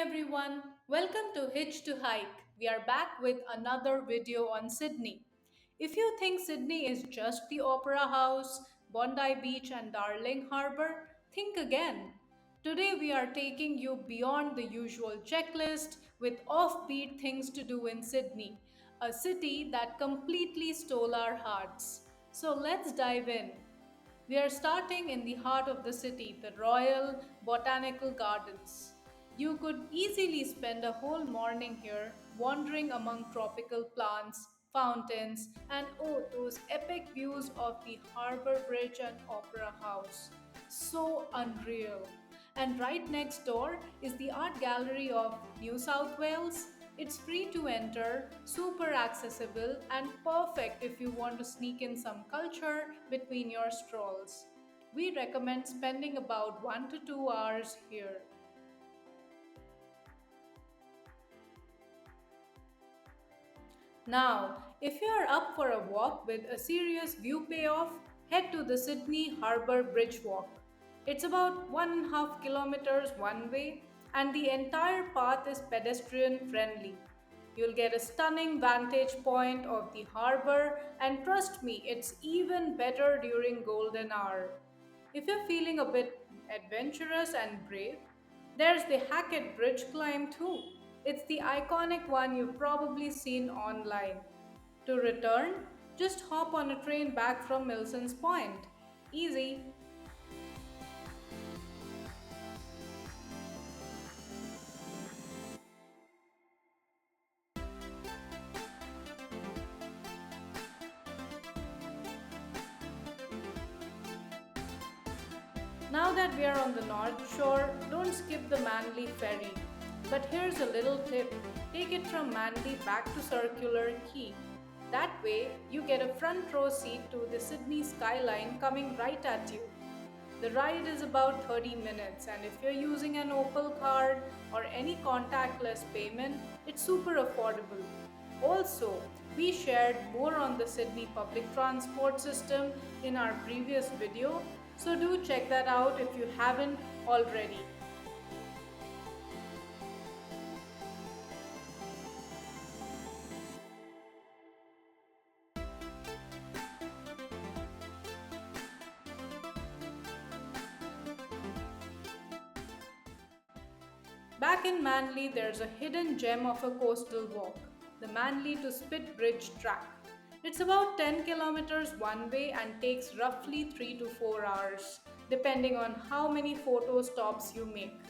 everyone, welcome to Hitch to Hike. We are back with another video on Sydney. If you think Sydney is just the Opera House, Bondi Beach, and Darling Harbour, think again. Today we are taking you beyond the usual checklist with offbeat things to do in Sydney, a city that completely stole our hearts. So let's dive in. We are starting in the heart of the city, the Royal Botanical Gardens. You could easily spend a whole morning here wandering among tropical plants, fountains, and oh, those epic views of the Harbour Bridge and Opera House. So unreal. And right next door is the Art Gallery of New South Wales. It's free to enter, super accessible, and perfect if you want to sneak in some culture between your strolls. We recommend spending about 1 to 2 hours here. Now, if you are up for a walk with a serious view payoff, head to the Sydney Harbour Bridge Walk. It's about 1.5 kilometers one way, and the entire path is pedestrian friendly. You'll get a stunning vantage point of the harbour, and trust me, it's even better during golden hour. If you're feeling a bit adventurous and brave, there's the Hackett Bridge climb too. It's the iconic one you've probably seen online. To return, just hop on a train back from Milson's Point. Easy. Now that we are on the North Shore, don't skip the Manly Ferry. But here's a little tip, take it from Manly back to Circular Quay. That way, you get a front row seat to the Sydney skyline coming right at you. The ride is about 30 minutes, and if you're using an Opal card or any contactless payment, it's super affordable. Also, we shared more on the Sydney public transport system in our previous video, so do check that out if you haven't already. Back in Manly, there's a hidden gem of a coastal walk, the Manly to Spit Bridge track. It's about 10 kilometers one way and takes roughly 3 to 4 hours, depending on how many photo stops you make.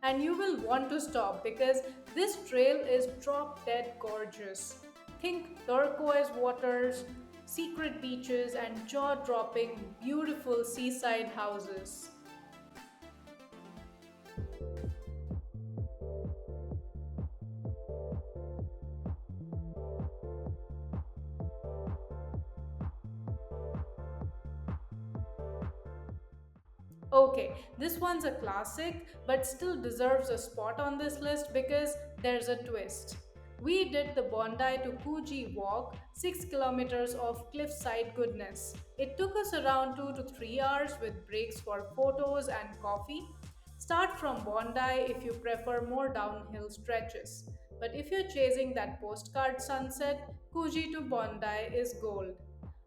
And you will want to stop because this trail is drop dead gorgeous. Think turquoise waters, secret beaches, and jaw dropping, beautiful seaside houses. Okay, this one's a classic, but still deserves a spot on this list because there's a twist. We did the Bondi to Cogee walk, 6 kilometers of cliffside goodness. It took us around 2 to 3 hours with breaks for photos and coffee. Start from Bondi if you prefer more downhill stretches. But if you're chasing that postcard sunset, Cogee to Bondi is gold.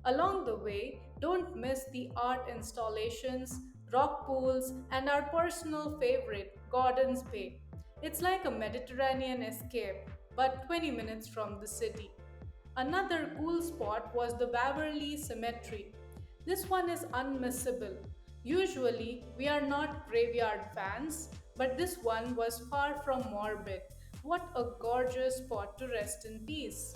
Along the way, don't miss the art installations, rock pools, and our personal favorite, Gordon's Bay. It's like a Mediterranean escape, but 20 minutes from the city. Another cool spot was the Waverley Cemetery. This one is unmissable. Usually, we are not graveyard fans, but this one was far from morbid. What a gorgeous spot to rest in peace!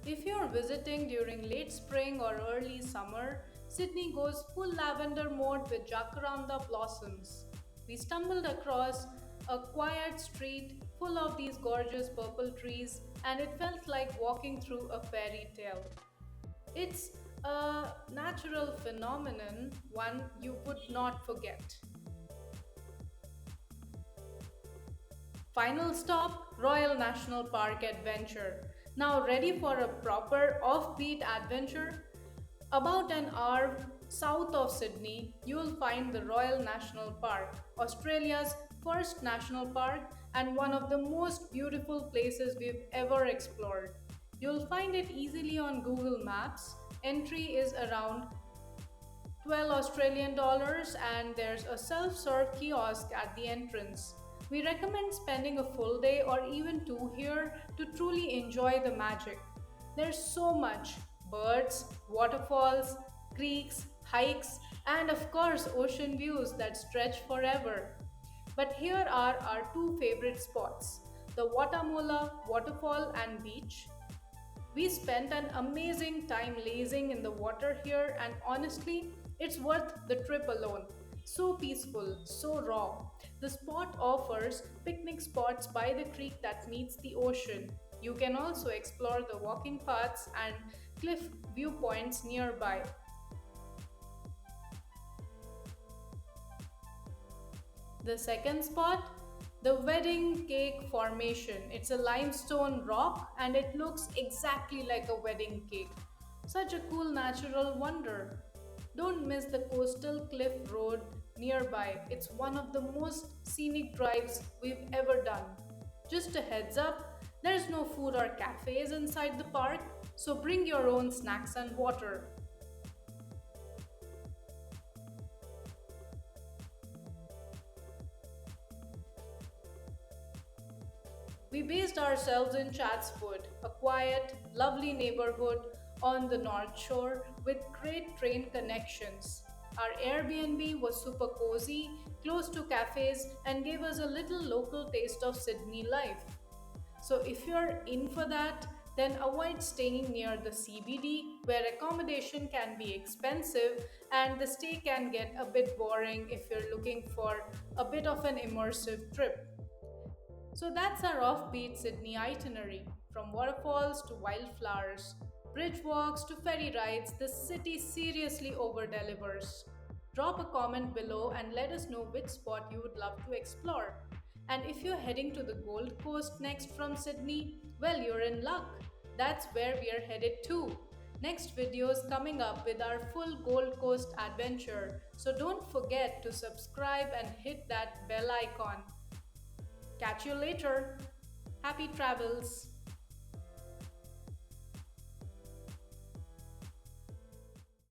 If you're visiting during late spring or early summer, Sydney goes full lavender mode with Jacaranda blossoms. We stumbled across a quiet street full of these gorgeous purple trees, and it felt like walking through a fairy tale. It's a natural phenomenon, one you would not forget. Final stop, Royal National Park Adventure. Now ready for a proper offbeat adventure? About an hour south of Sydney, you'll find the Royal National Park, Australia's first national park and one of the most beautiful places we've ever explored. You'll find it easily on Google Maps. Entry is around 12 Australian dollars and there's a self-serve kiosk at the entrance. We recommend spending a full day or even two here to truly enjoy the magic. There's so much birds, waterfalls, creeks, hikes, and of course, ocean views that stretch forever. But here are our two favorite spots, the Watamola waterfall and beach. We spent an amazing time lazing in the water here, and honestly, it's worth the trip alone. So peaceful, so raw. The spot offers picnic spots by the creek that meets the ocean. You can also explore the walking paths and cliff viewpoints nearby. The second spot, the wedding cake formation. It's a limestone rock and it looks exactly like a wedding cake. Such a cool natural wonder. Don't miss the coastal cliff road nearby. It's one of the most scenic drives we've ever done. Just a heads up, there's no food or cafes inside the park, so bring your own snacks and water. We based ourselves in Chatswood, a quiet, lovely neighborhood on the North Shore with great train connections. Our Airbnb was super cozy, close to cafes, and gave us a little local taste of Sydney life. So, if you're in for that, then avoid staying near the CBD where accommodation can be expensive and the stay can get a bit boring if you're looking for a bit of an immersive trip. So that's our offbeat Sydney itinerary. From waterfalls to wildflowers, bridge walks to ferry rides, the city seriously over delivers. Drop a comment below and let us know which spot you would love to explore. And if you're heading to the Gold Coast next from Sydney, well, you're in luck. That's where we are headed to. Next video is coming up with our full Gold Coast adventure. So don't forget to subscribe and hit that bell icon. Catch you later. Happy travels.